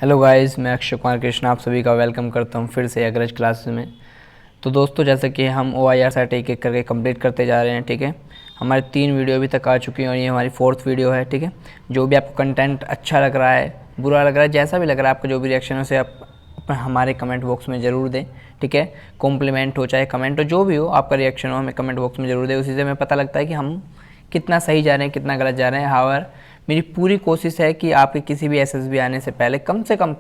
Hello guys, मैं अक्षय कुमार कृष्ण आप सभी का वेलकम करता हूं फिर से अग्रज क्लासेस में। तो दोस्तों, जैसे कि हम OIR सेट एक एक करके कंप्लीट करते जा रहे हैं, ठीक है। हमारी 3 वीडियो अभी तक आ चुकी हैं और ये हमारी 4th वीडियो है, ठीक है। जो भी आपको कंटेंट अच्छा लग रहा है, बुरा लग रहा है, जैसा भी लग रहा है, आपका जो भी रिएक्शन है उसे आप हमारे कमेंट बॉक्स में ज़रूर दें, ठीक है। कॉम्प्लीमेंट हो चाहे कमेंट हो, जो भी हो आपका रिएक्शन हो, हमें कमेंट बॉक्स में ज़रूर दें। उसी से हमें पता लगता है कि हम कितना सही जा रहे हैं, कितना गलत जा रहे हैं। हावर मेरी पूरी कोशिश है कि आपके किसी भी SSB आने से पहले कम से कम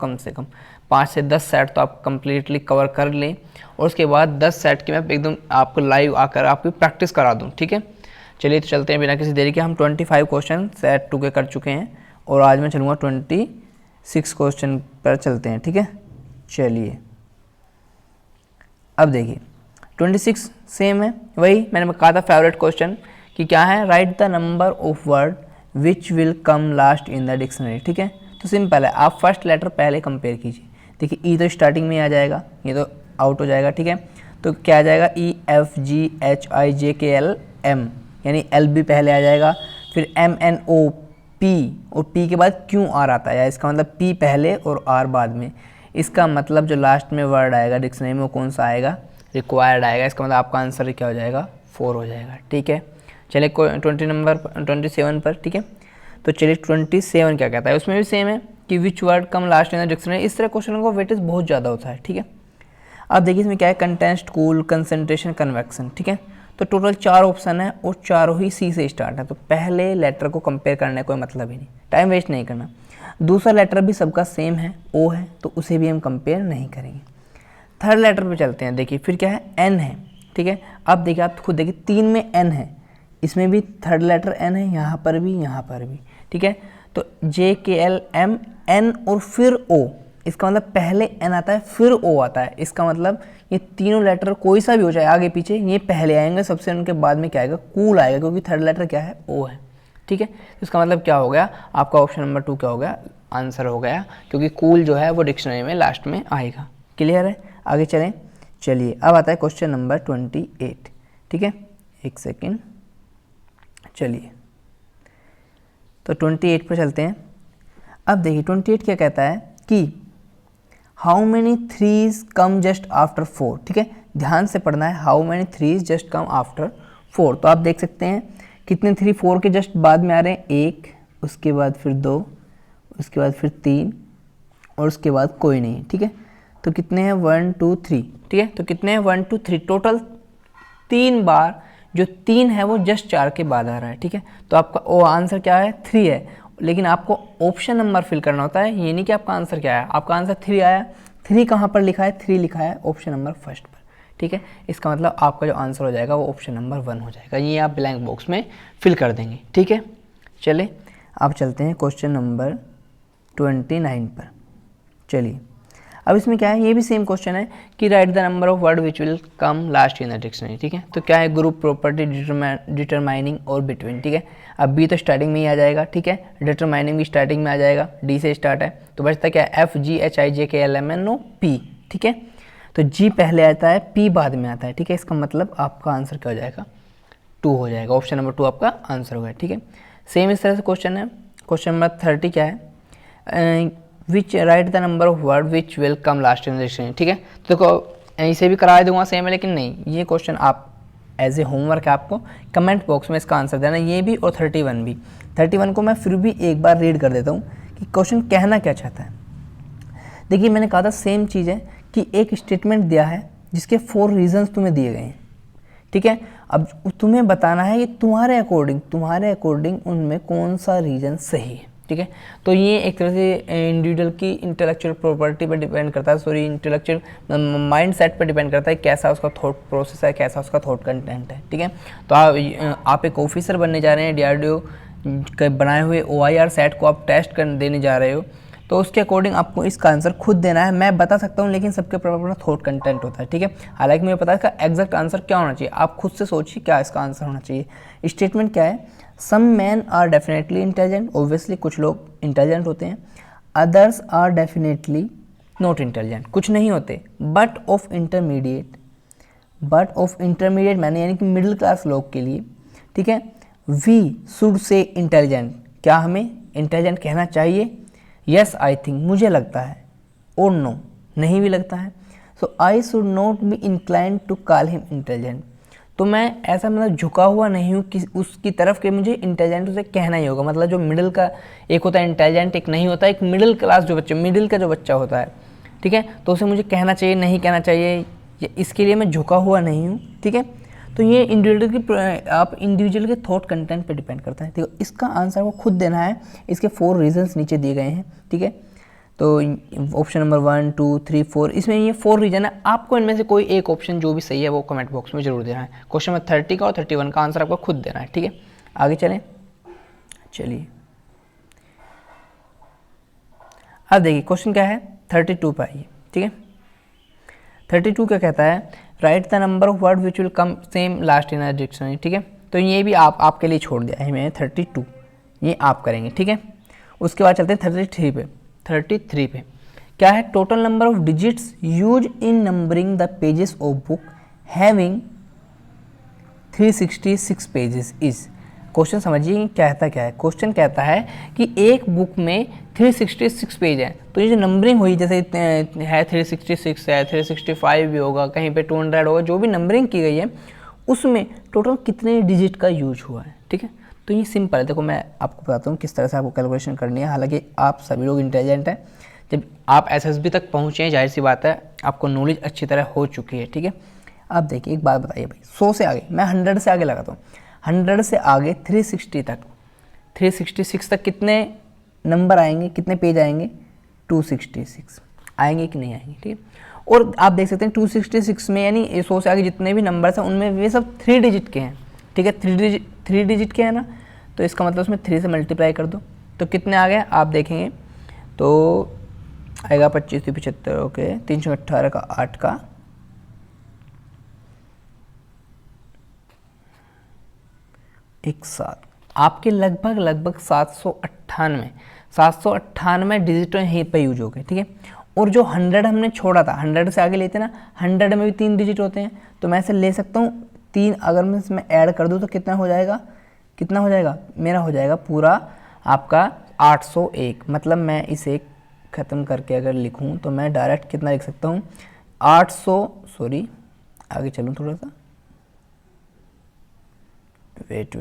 5 से 10 सेट तो आप कम्प्लीटली कवर कर लें और उसके बाद 10 सेट की मैं एकदम आपको लाइव आकर आपकी प्रैक्टिस करा दूं, ठीक है। चलिए तो चलते हैं बिना किसी देरी के। हम 25 क्वेश्चन सेट 2 के कर चुके हैं और आज मैं चलूँगा 26 क्वेश्चन पर चलते हैं, ठीक है। चलिए अब देखिए 26 सेम है, वही मैंने कहा था फेवरेट क्वेश्चन कि क्या है, right the number of word which will come last in the dictionary, ठीक है। तो सिंपल है, आप फर्स्ट लेटर पहले कंपेयर कीजिए। देखिए ई तो स्टार्टिंग में आ जाएगा, ये तो आउट हो जाएगा, ठीक है। तो क्या आ जाएगा, EFGHIJKLM, यानी L भी पहले आ जाएगा, फिर MNOP और P के बाद QR आता है, इसका मतलब P पहले और R बाद में। इसका मतलब जो लास्ट में वर्ड आएगा डिक्शनरी में वो कौन सा आएगा, रिक्वायर्ड आएगा। इसका मतलब आपका आंसर क्या हो जाएगा, 4 हो जाएगा, ठीक है। चलिए 27 पर, ठीक है। तो चलिए 27 क्या कहता है, उसमें भी सेम है कि which word come last in the dictionary. इस तरह क्वेश्चन का वेटेज बहुत ज़्यादा होता है, ठीक है। अब देखिए इसमें क्या है, कंटेंस्ट, कूल, कंसंट्रेशन, कन्वेक्शन, ठीक है। तो टोटल 4 ऑप्शन है और चारों ही C से स्टार्ट है। तो पहले लेटर को कंपेयर करने का कोई मतलब ही नहीं, टाइम वेस्ट नहीं करना। दूसरा लेटर भी सबका सेम है, O है, तो उसे भी हम कंपेयर नहीं करेंगे। थर्ड लेटर पे चलते हैं। देखिए फिर क्या है, N है, ठीक है। अब देखिए आप खुद देखिए 3 में N है, इसमें भी थर्ड लेटर N है, यहाँ पर भी, यहाँ पर भी, ठीक है। तो JKLM N और फिर O, इसका मतलब पहले N आता है फिर O आता है। इसका मतलब ये तीनों लेटर कोई सा भी हो जाए आगे पीछे, ये पहले आएंगे सबसे, उनके बाद में क्या आएगा, कूल आएगा, क्योंकि थर्ड लेटर क्या है, O है, ठीक है। इसका मतलब क्या हो गया, आपका ऑप्शन नंबर 2 क्या हो गया, आंसर हो गया, क्योंकि कूल जो है वो डिक्शनरी में लास्ट में आएगा। क्लियर है, आगे चलें। चलिए अब आता है क्वेश्चन नंबर 28, ठीक है। एक सेकेंड, चलिए तो 28 पर चलते हैं। अब देखिए 28 क्या कहता है कि how many threes come just after 4, ठीक है। ध्यान से पढ़ना है, how many threes just come after 4। तो आप देख सकते हैं कितने 3 4 के जस्ट बाद में आ रहे हैं, 1, उसके बाद फिर 2, उसके बाद फिर 3 और उसके बाद कोई नहीं, ठीक है। तो कितने हैं, 1 2 3, ठीक है। तो कितने हैं, 1 2 3, टोटल 3 बार जो 3 है वो जस्ट 4 के बाद आ रहा है, ठीक है। तो आपका वो आंसर क्या है, 3 है, लेकिन आपको ऑप्शन नंबर फिल करना होता है, ये नहीं कि आपका आंसर क्या है। आपका आंसर 3 आया, 3 कहाँ पर लिखा है, 3 लिखा है ऑप्शन नंबर फर्स्ट पर, ठीक है। इसका मतलब आपका जो आंसर हो जाएगा वो ऑप्शन नंबर 1 हो जाएगा, ये आप ब्लैंक बॉक्स में फिल कर देंगे, ठीक है। चलिए अब चलते हैं क्वेश्चन नंबर 29 पर। चलिए अब इसमें क्या है, ये भी सेम क्वेश्चन है कि write the number of word which will come last in the dictionary, ठीक है। तो क्या है, ग्रुप, प्रॉपर्टी, डिटरमाइनिंग और बिटवीन, ठीक है। अब बी तो स्टार्टिंग में ही आ जाएगा, ठीक है। डिटरमाइनिंग भी स्टार्टिंग में आ जाएगा, डी से स्टार्ट है, तो बचता क्या है, FGHIJKLMNO P, ठीक है। तो G पहले आता है, P बाद में आता है, ठीक है। इसका मतलब आपका आंसर क्या हो जाएगा, 2 हो जाएगा, ऑप्शन नंबर 2 आपका आंसर होगा, ठीक है। सेम इस तरह से क्वेश्चन है। क्वेश्चन नंबर 30 क्या है, which write the number of word which will come last in the dictionary, ठीक है। तो देखो इसे भी करा दूंगा सेम है, लेकिन नहीं, ये क्वेश्चन आप एज ए होमवर्क है, आपको कमेंट बॉक्स में इसका आंसर देना, ये भी और 31 भी। 31 को मैं फिर भी एक बार रीड कर देता हूँ कि क्वेश्चन कहना क्या चाहता है। देखिए मैंने कहा था सेम चीज़ है कि एक स्टेटमेंट दिया है जिसके 4 रीजन्स तुम्हें दिए गए हैं, ठीक है। अब तुम्हें बताना है कि तुम्हारे अकॉर्डिंग उनमें कौन सा रीजन सही है, ठीक है। तो ये एक तरह से इंडिविजुअल की इंटेलेक्चुअल प्रॉपर्टी पर डिपेंड करता है, सॉरी इंटेलेक्चुअल माइंड सेट पर डिपेंड करता है, कैसा उसका थॉट प्रोसेस है, कैसा उसका थॉट कंटेंट है, ठीक है। तो आप एक ऑफिसर बनने जा रहे हैं, DRDO के बनाए हुए OIR सेट को आप टेस्ट कर देने जा रहे हो, तो उसके अकॉर्डिंग आपको इसका आंसर खुद देना है। मैं बता सकता हूँ, लेकिन सबके अपना थॉट कंटेंट होता है, ठीक है। हालांकि मुझे पता है इसका एग्जैक्ट आंसर क्या होना चाहिए, आप खुद से सोचिए क्या इसका आंसर होना चाहिए। स्टेटमेंट क्या है, some man are definitely intelligent, obviously कुछ लोग इंटेलिजेंट होते हैं, others are definitely not intelligent, कुछ नहीं होते, बट ऑफ इंटरमीडिएट मैंने यानी कि मिडिल क्लास लोग के लिए, ठीक है। वी शुड से इंटेलिजेंट, क्या हमें इंटेलिजेंट कहना चाहिए, यस आई थिंक, मुझे लगता है, और नो, नहीं भी लगता है। So I should not be inclined to call him intelligent, तो मैं ऐसा मतलब झुका हुआ नहीं हूँ कि उसकी तरफ कि मुझे इंटेलिजेंट उसे कहना ही होगा। मतलब जो मिडिल का एक होता है इंटेलिजेंट, एक नहीं होता है, एक मिडिल क्लास जो बच्चा, मिडिल का जो बच्चा होता है, ठीक है, तो उसे मुझे कहना चाहिए, नहीं कहना चाहिए, इसके लिए मैं झुका हुआ नहीं हूँ, ठीक है। तो ये आप इंडिविजुअल के थॉट कंटेंट पे डिपेंड करता है। देखो इसका आंसर को खुद देना है, इसके 4 रीजंस नीचे दिए गए हैं, ठीक है। तो ऑप्शन नंबर 1, 2, 3, 4, इसमें ये 4 रीजन है। आपको इनमें से कोई एक ऑप्शन जो भी सही है वो कमेंट बॉक्स में जरूर देना है। क्वेश्चन नंबर 30 का और 31 का आंसर आपको खुद देना है, ठीक है। आगे चलें, चलिए अब देखिए क्वेश्चन क्या है, 32 पे आइए, ठीक है। 32 क्या कहता है, right the number of word which will come same last in a dictionary, ठीक है। तो ये भी आपके लिए छोड़ दिया है मैंने 32, ये आप करेंगे, ठीक है। उसके बाद चलते हैं 33 पे। 33 पे क्या है, total number of digits use in numbering the pages of book having 366 pages is. Question समझिए कहता क्या है। क्वेश्चन कहता है कि एक बुक में 366 पेज है, तो ये जो नंबरिंग हुई, जैसे है 366 है, 365 भी होगा, कहीं पे 200 होगा, जो भी नंबरिंग की गई है उसमें टोटल कितने डिजिट का यूज हुआ है, ठीक है। तो ये सिंपल है, देखो मैं आपको बताता हूँ किस तरह से आपको कैलकुलेशन करनी है। हालांकि आप सभी लोग इंटेलिजेंट हैं, जब आप एसएसबी तक पहुँचे हैं, जाहिर सी बात है आपको नॉलेज अच्छी तरह हो चुकी है, ठीक है। अब देखिए एक बात बताइए भाई, 100 से आगे, मैं 100 से आगे लगाता हूँ, 100 से आगे 360 तक, 366 तक कितने नंबर आएंगे, कितने पेज आएंगे, 266 आएंगे कि नहीं आएंगे, ठीक है। और आप देख सकते हैं 266 में यानी 100 से आगे जितने भी नंबर्स हैं उनमें वे सब 3 डिजिट के हैं, ठीक है। 3 डिजिट के हैं ना, तो इसका मतलब उसमें 3 से मल्टीप्लाई कर दो तो कितने आ गए आप देखेंगे, तो आएगा 25 से 75, ओके, 318 का 8 का एक साथ, आपके लगभग 798 डिजिट यहीं पर यूज हो गए, ठीक है। और जो 100 हमने छोड़ा था, 100 से आगे लेते ना, 100 में भी 3 डिजिट होते हैं, तो मैं ऐसे ले सकता हूँ 3, अगर मैं इसमें ऐड कर दूँ तो कितना हो जाएगा, कितना हो जाएगा, मेरा हो जाएगा पूरा आपका 801। मतलब मैं इसे ख़त्म करके अगर लिखूँ तो मैं डायरेक्ट कितना लिख सकता हूँ, 800, सॉरी आगे चलूँ थोड़ा सा, वेट,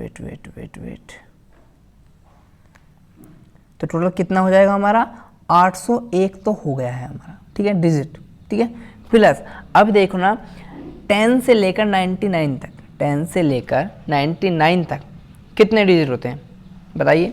तो टोटल कितना हो जाएगा हमारा, 801 तो हो गया है हमारा, ठीक है, डिजिट, ठीक है। प्लस अब देखो ना 10 से लेकर 99 तक, 10 से लेकर 99 तक कितने डिजिट होते हैं बताइए,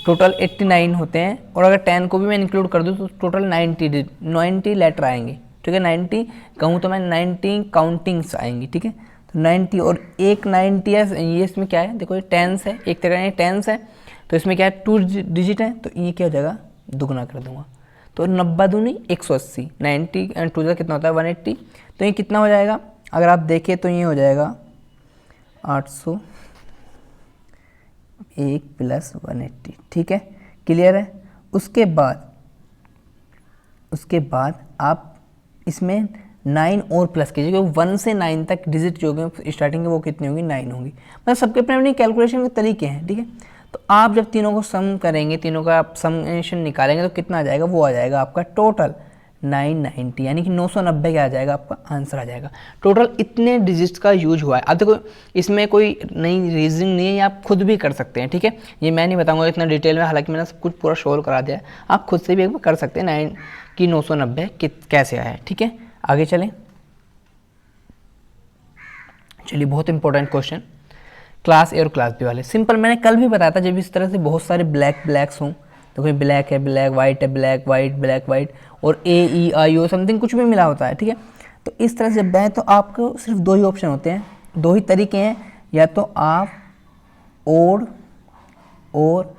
टोटल 89 होते हैं। और अगर 10 को भी मैं इंक्लूड कर दूँ तो टोटल 90 लेटर आएंगे, ठीक है। 90 कहूँ तो मैं 90 काउंटिंग्स आएंगी, ठीक है। तो 90 और एक 90 है, ये इसमें क्या है, देखो ये 10 है, एक तरह ये 10 है, तो इसमें क्या है 2 डिजिट है, तो ये क्या हो जाएगा, दुगना कर दूंगा, तो 90 दूनी 180, 90 एंड 2 कितना होता है 180, तो ये कितना हो जाएगा, अगर आप देखें तो ये हो जाएगा 801 प्लस 180, ठीक है, क्लियर है। उसके बाद आप इसमें 9 और प्लस कीजिए, क्योंकि 1 से 9 तक डिजिट जो होंगे स्टार्टिंग के वो कितनी होंगी, 9 होंगी। मतलब सबके अपने अपने कैलकुलेशन के तरीके हैं, ठीक है। तो आप जब तीनों को सम करेंगे, तीनों का आप समेशन निकालेंगे तो कितना आ जाएगा, वो आ जाएगा आपका टोटल 990, यानी कि 990 क्या आ जाएगा, आपका आंसर आ जाएगा। टोटल इतने डिजिट्स का यूज हुआ है। अब देखो इसमें कोई नई रीजनिंग नहीं है, आप खुद भी कर सकते हैं, ठीक है। ये मैं नहीं बताऊंगा इतना डिटेल में, हालांकि मैंने सब कुछ पूरा सोल्व करा दिया है, आप खुद से भी एक बार कर सकते हैं 9 की 990 कैसे आया है, ठीक है। आगे चलें, चलिए बहुत इंपॉर्टेंट क्वेश्चन, क्लास ए और क्लास बी वाले। सिंपल मैंने कल भी बताया था, जब इस तरह से बहुत सारे ब्लैक्स हों, तो कोई ब्लैक है ब्लैक, वाइट है ब्लैक वाइट, ब्लैक वाइट, और ए ई आई ओ समथिंग कुछ भी मिला होता है, ठीक है। तो इस तरह से जब है तो आपको सिर्फ 2 ही ऑप्शन होते हैं, 2 ही तरीके हैं, या तो आप ओड और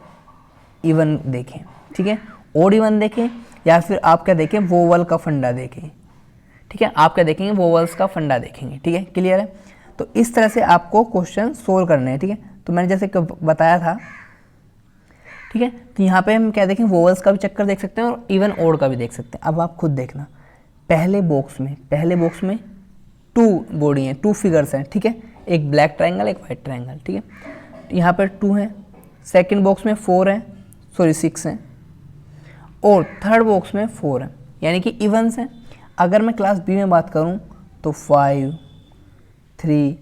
इवन देखें, ठीक है, ओड इवन देखें, या फिर आप क्या देखें, वोवल का फंडा देखें, ठीक है। आप क्या देखेंगे, वोवल्स का फंडा देखेंगे, ठीक है, क्लियर है। तो इस तरह से आपको क्वेश्चन सोल्व करने हैं, ठीक है। तो मैंने जैसे बताया था, ठीक है, तो यहाँ पे हम क्या देखें, वोवल्स का भी चक्कर देख सकते हैं और इवन ओड का भी देख सकते हैं। अब आप खुद देखना, पहले बॉक्स में 2 बॉडी हैं, 2 फिगर्स हैं, ठीक है, एक ब्लैक ट्रायंगल एक वाइट ट्रायंगल, ठीक है, यहाँ पर 2 हैं। सेकंड बॉक्स में 4 हैं, सॉरी 6 हैं, और थर्ड बॉक्स में 4 है, यानी कि इवन्स हैं। अगर मैं क्लास बी में बात करूं तो 5 3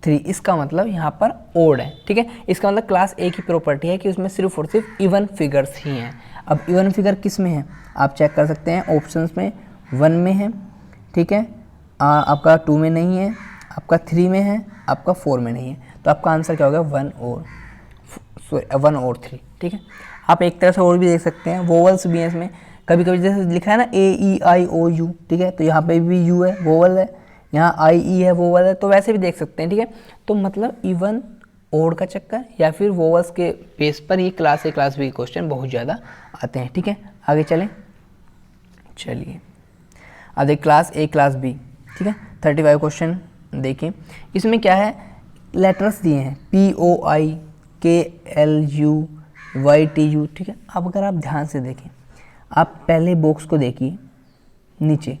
3, इसका मतलब यहाँ पर ओड है, ठीक है। इसका मतलब क्लास ए की प्रॉपर्टी है कि उसमें सिर्फ और सिर्फ इवन फिगर्स ही हैं। अब इवन फिगर किस में है आप चेक कर सकते हैं, ऑप्शंस में 1 में है, ठीक है, आपका 2 में नहीं है, आपका 3 में है, आपका 4 में नहीं है। तो आपका आंसर क्या होगा 1 और 3, ठीक है। आप एक तरह से और भी देख सकते हैं, वोवल्स भी हैं इसमें, कभी कभी जैसे लिखा है ना AEIOU, ठीक है, तो यहाँ पे भी यू है वोवल है, यहाँ IE है वोवल है, तो वैसे भी देख सकते हैं, ठीक है। तो मतलब इवन ओड का चक्कर या फिर वोवल्स के बेस पर ये class A class B question बहुत ज़्यादा आते हैं, ठीक है। आगे चलें, चलिए अब देख क्लास ए क्लास बी, ठीक है, 35 क्वेश्चन देखिए। इसमें क्या है, लेटर्स दिए हैं POI KLU YTU, ठीक है। अब अगर आप ध्यान से देखें, आप पहले बॉक्स को देखिए, नीचे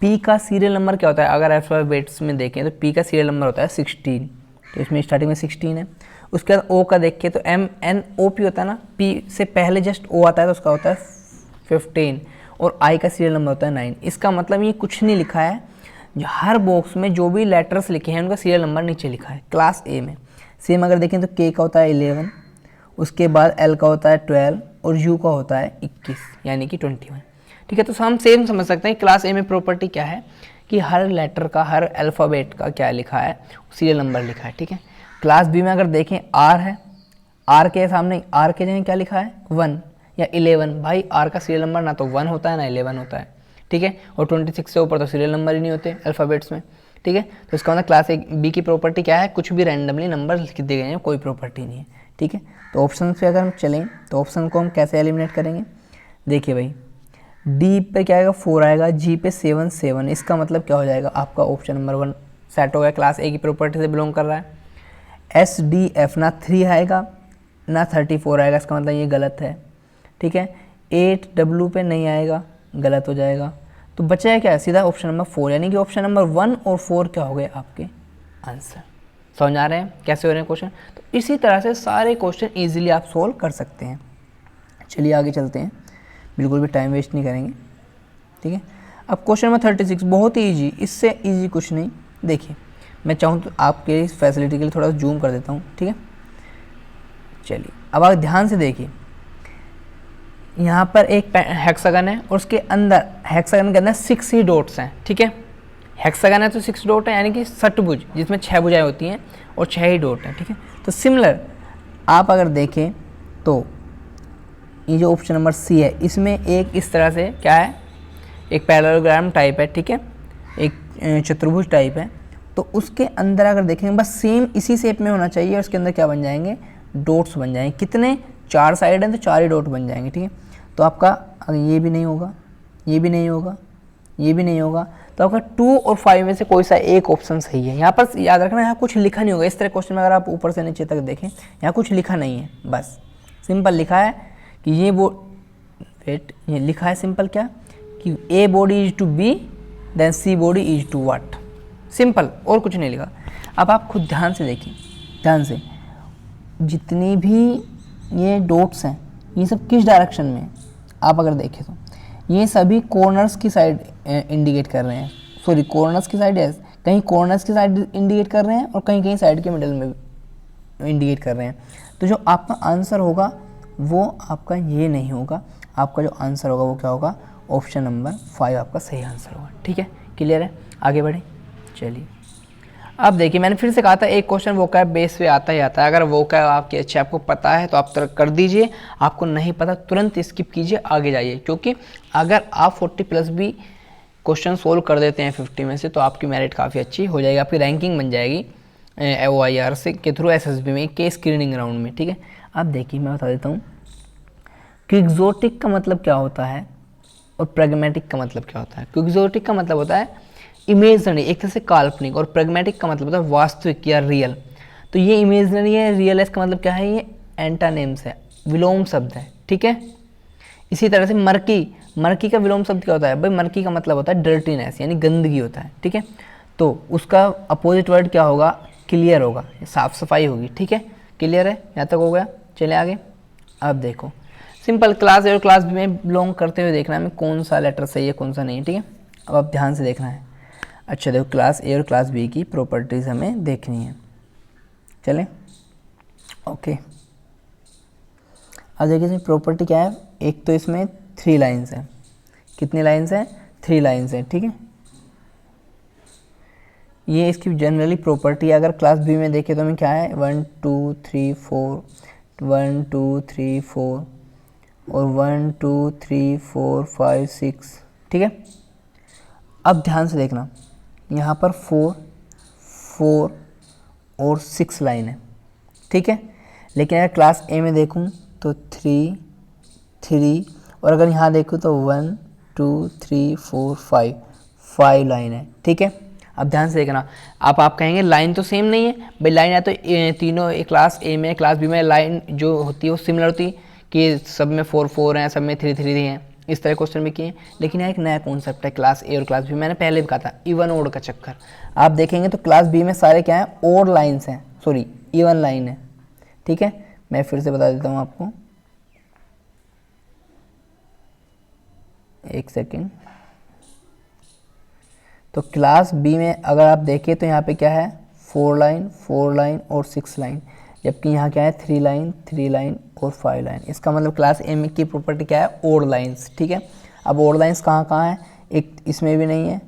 P का सीरियल नंबर क्या होता है, अगर अल्फ़ाबेट्स में देखें तो P का सीरियल नंबर होता है 16, तो इसमें स्टार्टिंग में 16 है। उसके बाद O का देखिए तो MNOP होता है ना, P से पहले जस्ट O आता है तो उसका होता है 15, और I का सीरियल नंबर होता है 9। इसका मतलब ये कुछ नहीं लिखा है, जो हर बॉक्स में जो भी लेटर्स लिखे हैं उनका सीरियल नंबर नीचे लिखा है क्लास ए में। सेम अगर देखें तो K का होता है 11, उसके बाद L का होता है 12 और U का होता है 21, यानी कि 21, ठीक है। तो हम सेम समझ सकते हैं क्लास ए में प्रॉपर्टी क्या है कि हर लेटर का, हर अल्फ़ाबेट का क्या लिखा है, सीरियल नंबर लिखा है, ठीक है। क्लास बी में अगर देखें R है, R के सामने R के जगह क्या लिखा है 1 या 11, भाई R का सीरियल नंबर ना तो 1 होता है ना 11 होता है, ठीक है। और 26 से ऊपर तो सीरियल नंबर ही नहीं होते अल्फ़ाबेट्स में, ठीक है। तो इसका मतलब क्लास ए बी की प्रॉपर्टी क्या है, कुछ भी रैंडमली नंबर लिख दिए गए हैं, कोई प्रॉपर्टी नहीं है, ठीक है। तो ऑप्शन पे अगर हम चलें तो ऑप्शन को हम कैसे एलिमिनेट करेंगे, देखिए भाई डी पे क्या आएगा 4 आएगा, जी पे 7 7, इसका मतलब क्या हो जाएगा आपका ऑप्शन नंबर 1 सेट हो गया, क्लास ए की प्रॉपर्टी से बिलोंग कर रहा है। SDF ना 3 आएगा ना 34 आएगा, इसका मतलब ये गलत है, ठीक है। 8W पे नहीं आएगा, गलत हो जाएगा। तो बचा है क्या, सीधा ऑप्शन नंबर 4, यानी कि ऑप्शन नंबर 1 और 4 क्या हो गए आपके आंसर। समझ आ रहे हैं कैसे हो रहे हैं क्वेश्चन। तो इसी तरह से सारे क्वेश्चन इजीली आप सोल्व कर सकते हैं। चलिए आगे चलते हैं, बिल्कुल भी टाइम वेस्ट नहीं करेंगे, ठीक है। अब क्वेश्चन नंबर 36 बहुत ही ईजी, इससे ईजी कुछ नहीं। देखिए मैं चाहूँ तो आपके इस फैसिलिटी के लिए थोड़ा जूम कर देता हूँ, ठीक है। चलिए अब आप ध्यान से देखिए, यहाँ पर एक हेक्सागन है और उसके अंदर हेक्सागन के अंदर 6 ही डॉट्स हैं, ठीक है। हेक्सागन है तो 6 डॉट है, यानी कि षटभुज जिसमें 6 भुजाएं होती हैं और 6 ही डॉट हैं, ठीक है। तो सिमिलर आप अगर देखें तो ये जो ऑप्शन नंबर सी है, इसमें एक इस तरह से क्या है, एक पैरेललोग्राम टाइप है, ठीक है, एक चतुर्भुज टाइप है। तो उसके अंदर अगर देखेंगे बस सेम इसी शेप में होना चाहिए, और उसके अंदर क्या बन जाएंगे, डॉट्स बन जाएंगे। कितने, 4 साइड हैं तो 4 ही डॉट बन जाएंगे, ठीक है। तो आपका अगर ये भी नहीं होगा, ये भी नहीं होगा, ये भी नहीं होगा, तो आपका 2 और 5 में से कोई सा एक ऑप्शन सही है। यहाँ पर याद रखना, यहाँ कुछ लिखा नहीं होगा। इस तरह क्वेश्चन में अगर आप ऊपर से नीचे तक देखें, यहाँ कुछ लिखा नहीं है, बस सिंपल लिखा है कि ये ये लिखा है सिंपल क्या, कि A body is to B then C body is to what, simple, और कुछ नहीं लिखा। अब आप खुद ध्यान से देखिए, ध्यान से, जितनी भी ये डॉट्स हैं ये सब किस डायरेक्शन में है, आप अगर देखें तो ये सभी कॉर्नर्स की साइड इंडिकेट कर रहे हैं, सॉरी कॉर्नर्स की साइड है, कहीं कॉर्नर्स की साइड इंडिकेट कर रहे हैं और कहीं कहीं साइड के मिडल में इंडिकेट कर रहे हैं। तो जो आपका आंसर होगा वो आपका ये नहीं होगा, आपका जो आंसर होगा वो क्या होगा, ऑप्शन नंबर 5 आपका सही आंसर होगा, ठीक है। क्लियर है, आगे बढ़ें। चलिए अब देखिए, मैंने फिर से कहा था एक क्वेश्चन वोकैब बेस पे आता ही आता है। अगर वोकैब आपके अच्छे आपको पता है तो आप तरह कर दीजिए, आपको नहीं पता तुरंत स्किप कीजिए, आगे जाइए, क्योंकि अगर आप 40+ भी क्वेश्चन सोल्व कर देते हैं 50 में से तो आपकी मेरिट काफ़ी अच्छी हो जाएगी, आपकी रैंकिंग बन जाएगी OIR से के थ्रू SSB में के स्क्रीनिंग राउंड में, ठीक है। अब देखिए मैं बता देता हूँ क्विक्सोटिक का मतलब क्या होता है और प्रैग्मेटिक का मतलब क्या होता है। क्विक्सोटिक का मतलब होता है इमेजनरी, एक तरह से काल्पनिक, और प्रैग्मेटिक का मतलब होता है वास्तविक या रियल। तो ये इमेजनरी है, रियल है, इसका मतलब क्या है, ये एंटानिम्स है, विलोम शब्द है, ठीक है। इसी तरह से मर्की, मर्की का विलोम शब्द क्या होता है भाई, मर्की का मतलब होता है डर्टीनेस, यानी गंदगी होता है, ठीक है। तो उसका अपोजिट वर्ड क्या होगा, क्लियर होगा, साफ सफाई होगी, ठीक है। क्लियर है, यहाँ तक हो गया। चले आगे। अब देखो सिंपल क्लास ए और क्लास बी में बिलोंग करते हुए देखना है हमें कौन सा लेटर सही है कौन सा नहीं, ठीक है। अब आप ध्यान से देखना है। अच्छा देखो, क्लास ए और क्लास बी की प्रॉपर्टीज़ हमें देखनी है। चलें, ओके। अब देखिए इसमें प्रॉपर्टी क्या है, एक तो इसमें 3 लाइन्स हैं। कितनी लाइन्स हैं? 3 लाइन्स हैं, ठीक है। ये इसकी जनरली प्रॉपर्टी है। अगर क्लास बी में देखें तो हमें क्या है, 1 2 3 4, 1 2 3 4 और 1 2 3 4 5 6, ठीक है। अब ध्यान से देखना, यहाँ पर 4 4 और 6 लाइन है, ठीक है। लेकिन अगर क्लास ए में देखूँ तो 3 3, और अगर यहाँ देखूँ तो 1 2 3 4 5 5 लाइन है, ठीक है। अब ध्यान से देखना, आप कहेंगे लाइन तो सेम नहीं है भाई। लाइन या तो तीनों क्लास ए में क्लास बी में लाइन जो होती है वो सिमिलर होती है कि सब में 4 4 हैं, सब में 3 3 हैं, इस तरह क्वेश्चन भी किए। लेकिन यहाँ एक नया कॉन्सेप्ट है क्लास ए और क्लास बी, मैंने पहले भी कहा था इवन ओड का चक्कर। आप देखेंगे तो क्लास बी में सारे क्या हैं, ओड लाइन्स हैं, सॉरी इवन लाइन है, ठीक है। मैं फिर से बता देता हूँ आपको, एक सेकेंड। तो क्लास बी में अगर आप देखें तो यहाँ पे क्या है, 4 लाइन और 6 लाइन, जबकि यहाँ क्या है 3 लाइन और 5 लाइन। इसका मतलब क्लास ए में की प्रॉपर्टी क्या है, ओड लाइन्स, ठीक है। अब ओड लाइन्स कहाँ कहाँ है, एक इसमें भी नहीं है,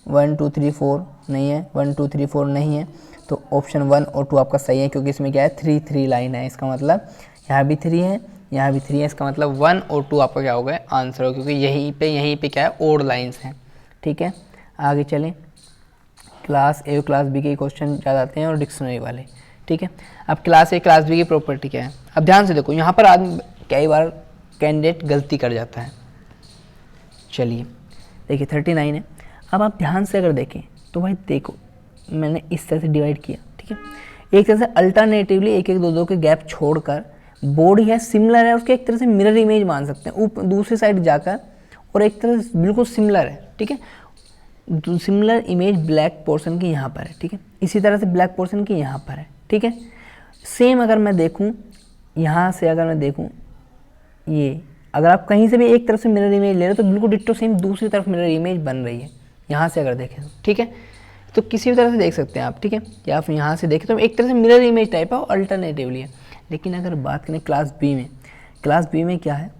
1 2 3 4 नहीं है, 1 2 3 4 नहीं है, तो ऑप्शन 1 और 2 आपका सही है, क्योंकि इसमें क्या है 3 3 लाइन है। इसका मतलब यहाँ भी 3 है, यहाँ भी 3 है, इसका मतलब 1 और 2 आपका क्या होगा, आंसर हो, क्योंकि यहीं पे क्या है, ओड लाइन्स हैं, ठीक है। आगे चलें, क्लास ए और क्लास बी के क्वेश्चन ज़्यादा आते हैं और डिक्शनरी वाले, ठीक है। अब क्लास ए क्लास बी की प्रॉपर्टी क्या है, अब ध्यान से देखो, यहाँ पर आदमी कई बार कैंडिडेट गलती कर जाता है। चलिए देखिए 39 है। अब आप ध्यान से अगर देखें तो भाई देखो, मैंने इस तरह से डिवाइड किया, ठीक है। एक तरह से अल्टरनेटिवली एक एक दो दो के गैप छोड़कर बॉडी है सिमिलर है, उसके एक तरह से मिरर इमेज मान सकते हैं, ऊपर दूसरी साइड जाकर, और एक तरह से बिल्कुल सिमिलर है, ठीक है। सिमिलर इमेज ब्लैक पोर्शन की यहाँ पर है, ठीक है। इसी तरह से ब्लैक पोर्शन की यहाँ पर है, ठीक है। सेम अगर मैं देखूँ यहाँ से, अगर मैं देखूँ ये, अगर आप कहीं से भी एक तरफ से मिरर इमेज ले रहे हो तो बिल्कुल डिट्टो सेम दूसरी तरफ मिरर इमेज बन रही है, यहाँ से अगर देखें, ठीक है। तो किसी भी तरह से देख सकते हैं आप, ठीक है। या आप यहाँ से देखें तो एक तरह से मिरर इमेज टाइप है, अल्टरनेटिवली है। लेकिन अगर बात करें क्लास बी में, क्लास बी में क्या है,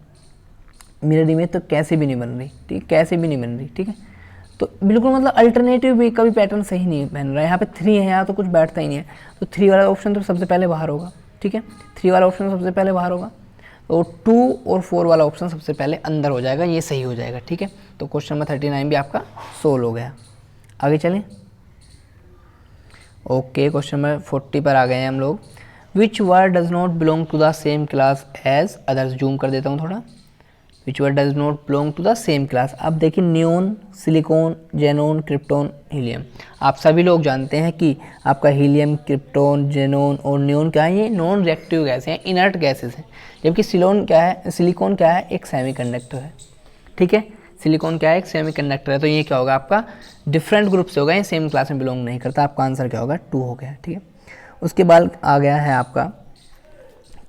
मिरर इमेज तो कैसे भी नहीं बन रही, ठीक है, कैसे भी नहीं बन रही, ठीक है। तो बिल्कुल मतलब अल्टरनेटिव भी कभी पैटर्न सही नहीं बन रहा है। यहाँ पे 3 है, यहाँ तो कुछ बैठता ही नहीं है, तो 3 वाला ऑप्शन तो सबसे पहले बाहर होगा, ठीक है। 3 वाला ऑप्शन सबसे पहले बाहर होगा, तो 2 और 4 वाला ऑप्शन सबसे पहले अंदर हो जाएगा, ये सही हो जाएगा, ठीक है। तो क्वेश्चन नंबर 39 भी आपका सोल्व हो गया। आगे चलें, ओके। क्वेश्चन नंबर 40 पर आ गए हैं हम लोग। Which word does not belong to the same class as others. Zoom कर देता हूँ थोड़ा। Which word does not belong to the same class. अब देखिए neon, silicon, xenon, krypton, helium. आप सभी लोग जानते हैं कि आपका हीलियम, क्रिप्टोन, जेनोन और नियोन क्या है, ये नॉन रिएक्टिव गैस हैं, इनर्ट गैसेस हैं। जबकि सिलिकॉन क्या है, एक सेमीकंडक्टर है, ठीक है। सिलिकॉन क्या है, एक सेमीकंडक्टर है। तो ये क्या होगा, आपका डिफरेंट ग्रुप से होगा, ये सेम क्लास में बिलोंग नहीं करता। आपका आंसर क्या होगा, 2 हो गया, ठीक है। उसके बाद आ गया है आपका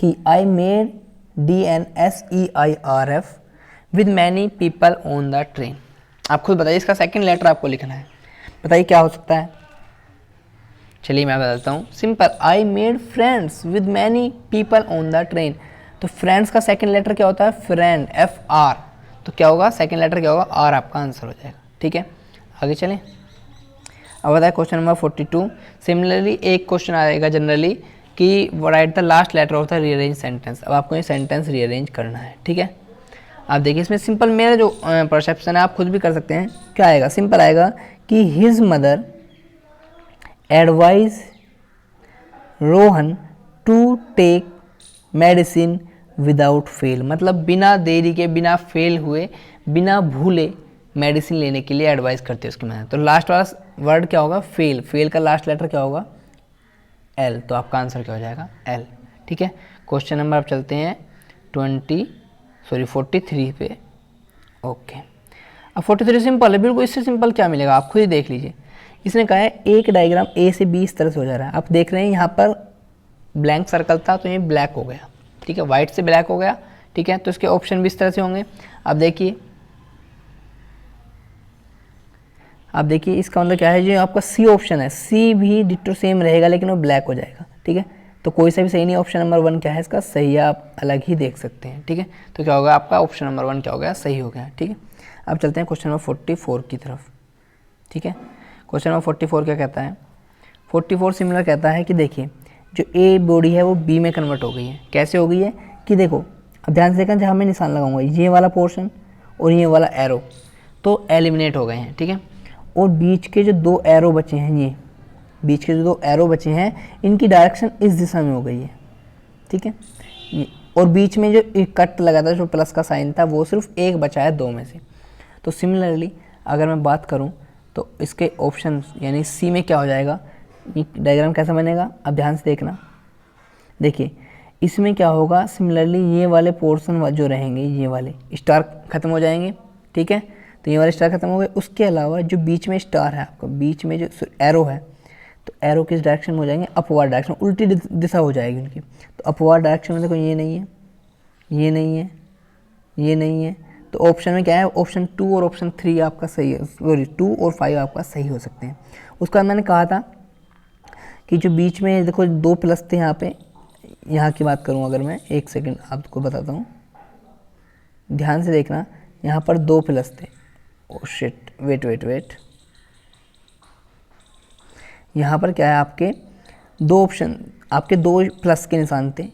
कि I made DNSEIRF with many people on the train. आप खुद बताइए, इसका सेकंड लेटर आपको लिखना है, बताइए क्या हो सकता है। चलिए मैं बताता हूँ, simple, I made friends with many people on the train. तो फ्रेंड्स का सेकंड लेटर क्या होता है, फ्रेंड, FR। तो क्या होगा, सेकंड लेटर क्या होगा, R आपका आंसर हो जाएगा, ठीक है। आगे चलें, अब बताए क्वेश्चन नंबर 42। सिमिलरली एक क्वेश्चन आएगा जनरली कि write the last letter of the rearrange sentence. अब आपको ये सेंटेंस रीअरेंज करना है, ठीक है। आप देखिए इसमें सिंपल मेरा जो परसेप्शन है, आप खुद भी कर सकते हैं। क्या आएगा, सिंपल आएगा कि his mother advise Rohan to take medicine without fail. मतलब बिना देरी के, बिना फेल हुए, बिना भूले मेडिसिन लेने के लिए एडवाइस करते हैं उसकी मदर। तो लास्ट वाला वर्ड क्या होगा, फेल। फेल का लास्ट लेटर क्या होगा, L। तो आपका आंसर क्या हो जाएगा, L, ठीक है। क्वेश्चन नंबर आप चलते हैं 43 पे, ओके। अब 43 सिंपल है बिल्कुल, इससे सिंपल क्या मिलेगा आप खुद ही देख लीजिए। इसने कहा है एक डायग्राम A से B इस तरह से हो जा रहा है। आप देख रहे हैं यहाँ पर ब्लैंक सर्कल था तो ये ब्लैक हो गया, ठीक है, वाइट से ब्लैक हो गया, ठीक है। तो इसके ऑप्शन भी इस तरह से होंगे। आप देखिए इसका मतलब क्या है, जो आपका सी ऑप्शन है, सी भी डिट्टो सेम रहेगा लेकिन वो ब्लैक हो जाएगा, ठीक है। तो कोई सा भी सही नहीं, ऑप्शन नंबर 1 क्या है इसका सही है, आप अलग ही देख सकते हैं, ठीक है। तो क्या होगा आपका ऑप्शन नंबर 1 क्या हो गया, सही हो गया, ठीक है। अब चलते हैं क्वेश्चन नंबर 44 की तरफ, ठीक है। क्वेश्चन नंबर 44 क्या कहता है, 44 सिमिलर कहता है कि देखिए जो ए बॉडी है वो बी में कन्वर्ट हो गई है। कैसे हो गई है कि देखो, अब ध्यान से देखना, जहाँ मैं निशान लगाऊंगा ये वाला पोर्शन और ये वाला एरो तो एलिमिनेट हो गए हैं, ठीक है। और बीच के जो 2 एरो बचे हैं, ये बीच के जो 2 एरो बचे हैं इनकी डायरेक्शन इस दिशा में हो गई है, ठीक है। और बीच में जो एक कट लगा था, जो प्लस का साइन था, वो सिर्फ एक बचा है 2 में से। तो सिमिलरली अगर मैं बात करूं तो इसके ऑप्शन यानी सी में क्या हो जाएगा, डायग्राम कैसा बनेगा, अब ध्यान से देखना। देखिए इसमें क्या होगा, सिमिलरली ये वाले पोर्शन जो रहेंगे, ये वाले स्टार खत्म हो जाएंगे, ठीक है। तो ये वाले स्टार खत्म हो गए। उसके अलावा जो बीच में स्टार है आपका, बीच में जो एरो है, तो एरो किस डायरेक्शन में हो जाएंगे, अपवर्ड डायरेक्शन, उल्टी दिशा हो जाएगी उनकी। तो अपवर्ड डायरेक्शन में देखो ये नहीं है, ये नहीं है, ये नहीं है। तो ऑप्शन में क्या है, ऑप्शन 2 और ऑप्शन 3 आपका सही है, सॉरी 2 और 5 आपका सही हो सकते हैं। उसके बाद मैंने कहा था कि जो बीच में देखो 2 प्लस थे यहाँ पे, यहाँ की बात करूँ अगर मैं, एक सेकंड आपको बताता हूँ, ध्यान से देखना, यहाँ पर 2 प्लस थे। ओह शिट, वेट, यहाँ पर क्या है, आपके 2 ऑप्शन, आपके 2 प्लस के निशान थे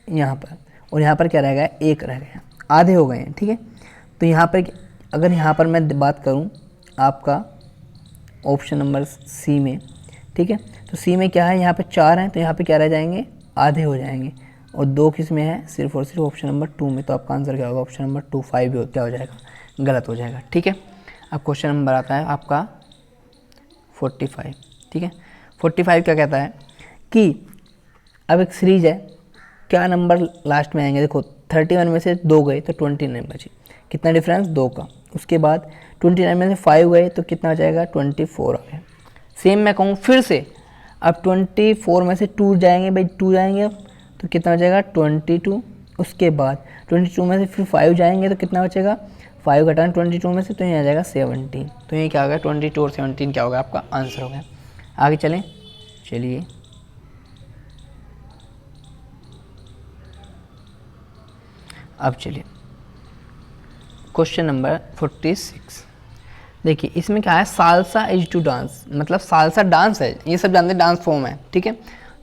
यहाँ पर, और यहाँ पर क्या रह गया, 1 रह गया, आधे हो गए हैं, ठीक है। तो यहाँ पर अगर यहाँ पर मैं बात करूँ आपका ऑप्शन नंबर सी में, ठीक है। तो सी में क्या है, यहाँ पे 4 हैं, तो यहाँ पे क्या रह जाएंगे, आधे हो जाएंगे। और 2 किस में है, सिर्फ और सिर्फ ऑप्शन नंबर 2 में। तो आपका आंसर क्या होगा, ऑप्शन नंबर 2, 5 भी क्या हो जाएगा, गलत हो जाएगा, ठीक है। अब क्वेश्चन नंबर आता है आपका 45, ठीक है। 45 क्या कहता है कि अब एक सीरीज है, क्या नंबर लास्ट में आएंगे, देखो 31 में से 2 गए तो 29 बचे, कितना डिफरेंस, 2 का। उसके बाद 29 में से 5 गए तो कितना हो जाएगा, 24 आ गया। सेम मैं कहूँ फिर से, अब 24 में से 2 जाएंगे भाई, 2 जाएंगे अब, तो कितना हो जाएगा, 22। उसके बाद 22 में से फिर 5 जाएंगे तो कितना बचेगा, 5 घटाना 22 में से, तो ये आ जाएगा 17। तो ये क्या हो गया, 22 और 17 क्या होगा, आपका आंसर हो गया। आगे चलें, चलिए अब चलिए क्वेश्चन नंबर 46। देखिए इसमें क्या है, सालसा इज टू डांस, मतलब सालसा डांस है, ये सब जानते हैं, डांस फॉर्म है, ठीक है।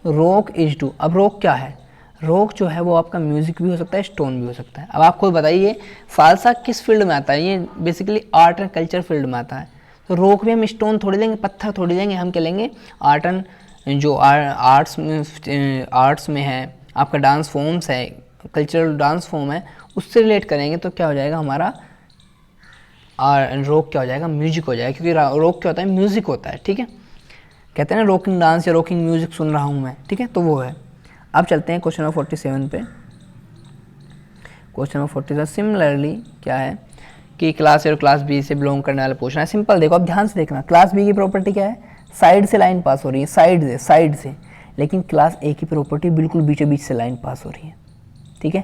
रॉक इज टू, अब रॉक क्या है, रॉक जो है वो आपका म्यूजिक भी हो सकता है, स्टोन भी हो सकता है। अब आप खुद बताइए सालसा किस फील्ड में आता है, ये basically art and culture field में आता है। तो रॉक भी हम स्टोन थोड़ी लेंगे, पत्थर थोड़ी लेंगे, हम क्या लेंगे, आर्ट एंड जो आर्ट्स में है, आपका डांस फॉर्म्स है, कल्चरल डांस फॉर्म है, उससे रिलेट करेंगे तो क्या हो जाएगा हमारा, रॉक क्या हो जाएगा, म्यूजिक हो जाएगा, क्योंकि रॉक क्या होता है, म्यूजिक होता है, ठीक है। कहते हैं ना रॉकिंग डांस या रॉकिंग म्यूजिक सुन रहा हूँ मैं, ठीक है, तो वो है। अब चलते हैं क्वेश्चन नंबर 47 पे। क्वेश्चन नंबर 47 सिमिलरली क्या है कि क्लास ए और क्लास बी से बिलोंग करने वाला पूछना है। सिंपल देखो, अब ध्यान से देखना, क्लास बी की प्रॉपर्टी क्या है, साइड से लाइन पास हो रही है, साइड से, लेकिन क्लास ए की प्रॉपर्टी बिल्कुल बीचों बीच से लाइन पास हो रही है, ठीक है।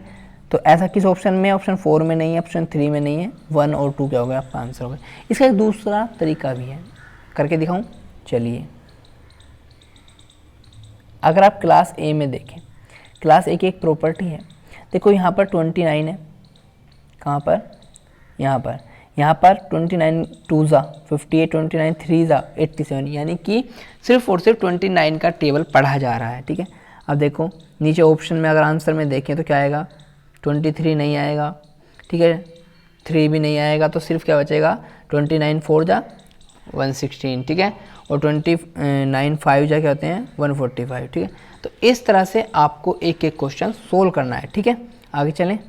तो ऐसा किस ऑप्शन में, ऑप्शन 4 में नहीं है, ऑप्शन 3 में नहीं है, 1 और 2 क्या हो गया, आपका आंसर हो गया। इसका एक दूसरा तरीका भी है, करके दिखाऊं, चलिए। अगर आप क्लास ए में देखें, क्लास ए की एक प्रॉपर्टी है, देखो यहाँ पर 29 है, कहाँ पर, यहाँ पर 29 2 ज़ा 58, 29 3 ज़ा 87, यानी कि सिर्फ और सिर्फ 29 का टेबल पढ़ा जा रहा है, ठीक है। अब देखो नीचे ऑप्शन में अगर आंसर में देखें तो क्या आएगा, 23 नहीं आएगा, ठीक है, 3 भी नहीं आएगा, तो सिर्फ क्या बचेगा, 29 4 जा 116, ठीक है, और 29 5 जा क्या होते हैं, 145, ठीक है। तो इस तरह से आपको एक एक क्वेश्चन सोल्व करना है, ठीक है। आगे चलें,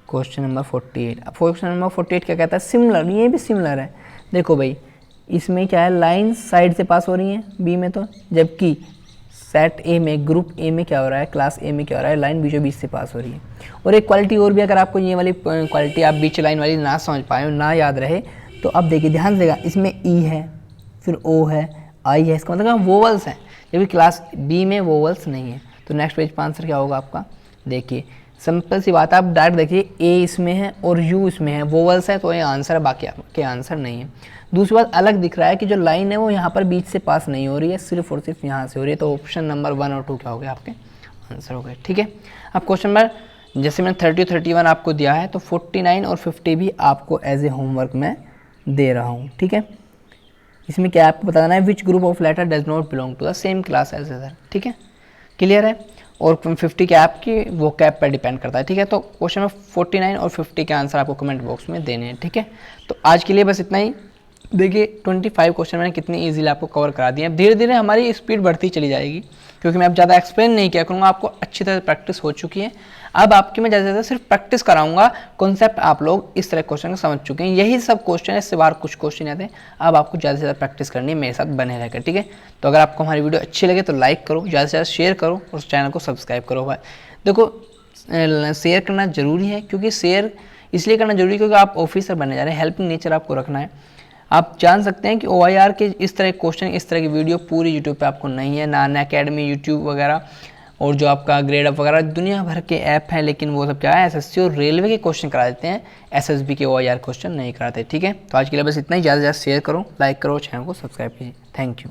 क्वेश्चन नंबर 48। अब क्वेश्चन नंबर 48 क्या कहता है, सिमिलर, ये भी सिमिलर है। देखो भाई इसमें क्या है, लाइन साइड से पास हो रही है बी में, तो जबकि सेट ए में, ग्रुप ए में क्या हो रहा है, क्लास ए में क्या हो रहा है, लाइन बीचों बीच से पास हो रही है। और एक क्वालिटी और भी, अगर आपको ये वाली क्वालिटी आप बीच लाइन वाली ना समझ पाए, ना याद रहे, तो अब देखिए ध्यान देगा, इसमें ई है, फिर ओ है, आई है, इसका मतलब वोवल्स हैं। ये भी क्लास बी में वोवल्स नहीं है। तो नेक्स्ट पेज पर आंसर क्या होगा आपका, देखिए सिंपल सी बात है, आप डायरेक्ट देखिए ए इसमें है और यू इसमें है, वोवल्स है तो ये आंसर है, बाकी आपके आंसर नहीं है। दूसरी बात अलग दिख रहा है कि जो लाइन है वो यहाँ पर बीच से पास नहीं हो रही है, सिर्फ और सिर्फ यहाँ से हो रही है। तो ऑप्शन नंबर 1 और 2 क्या हो गया आपके आंसर हो गए। ठीक है, अब क्वेश्चन नंबर जैसे मैंने 30 31 आपको दिया है, तो 49 और 50 भी आपको एज ए होमवर्क में दे रहा हूँ। ठीक है, इसमें क्या आपको बताना है, which group of letter does not belong to the same class as other. ठीक है, क्लियर है। और 50 क्या आपकी वो कैप पर डिपेंड करता है। ठीक है, तो क्वेश्चन में 49 और 50 के आंसर आपको कमेंट बॉक्स में देने हैं। ठीक है, तो आज के लिए बस इतना ही। देखिए 25 क्वेश्चन मैंने कितनी इजीली आपको कवर करा दिए हैं। धीरे धीरे हमारी स्पीड बढ़ती चली जाएगी, क्योंकि मैं अब ज़्यादा एक्सप्लेन नहीं किया करूँगा, आपको अच्छी तरह प्रैक्टिस हो चुकी है। अब आपकी मैं ज़्यादा से ज़्यादा सिर्फ प्रैक्टिस कराऊंगा, कॉन्सेप्ट आप लोग इस तरह क्वेश्चन को समझ चुके हैं। यही सब क्वेश्चन है, इससे बाहर कुछ क्वेश्चन आते हैं। अब आपको ज़्यादा से ज़्यादा प्रैक्टिस करनी है, मेरे साथ बने रहकर। ठीक है, तो अगर आपको हमारी वीडियो अच्छी लगे तो लाइक करो, ज़्यादा से ज़्यादा शेयर करो और चैनल को सब्सक्राइब करो। भाई देखो शेयर करना ज़रूरी है, क्योंकि शेयर इसलिए करना जरूरी है क्योंकि आप ऑफिसर बनने जा रहे हैं, हेल्पिंग नेचर आपको रखना है। आप जान सकते हैं कि OIR के इस तरह के क्वेश्चन, इस तरह की वीडियो पूरी यूट्यूब पे आपको नहीं है, ना अनअकैडमी, यूट्यूब वगैरह और जो आपका ग्रेड अप वगैरह दुनिया भर के ऐप हैं, लेकिन वो सब क्या है, SSC और रेलवे के क्वेश्चन करा देते हैं, SSB के OIR क्वेश्चन नहीं कराते। ठीक है, तो आज के लिए बस इतना ही। ज़्यादा से ज़्यादा शेयर करो, लाइक करो, चैनल को सब्सक्राइब कीजिए। Thank you.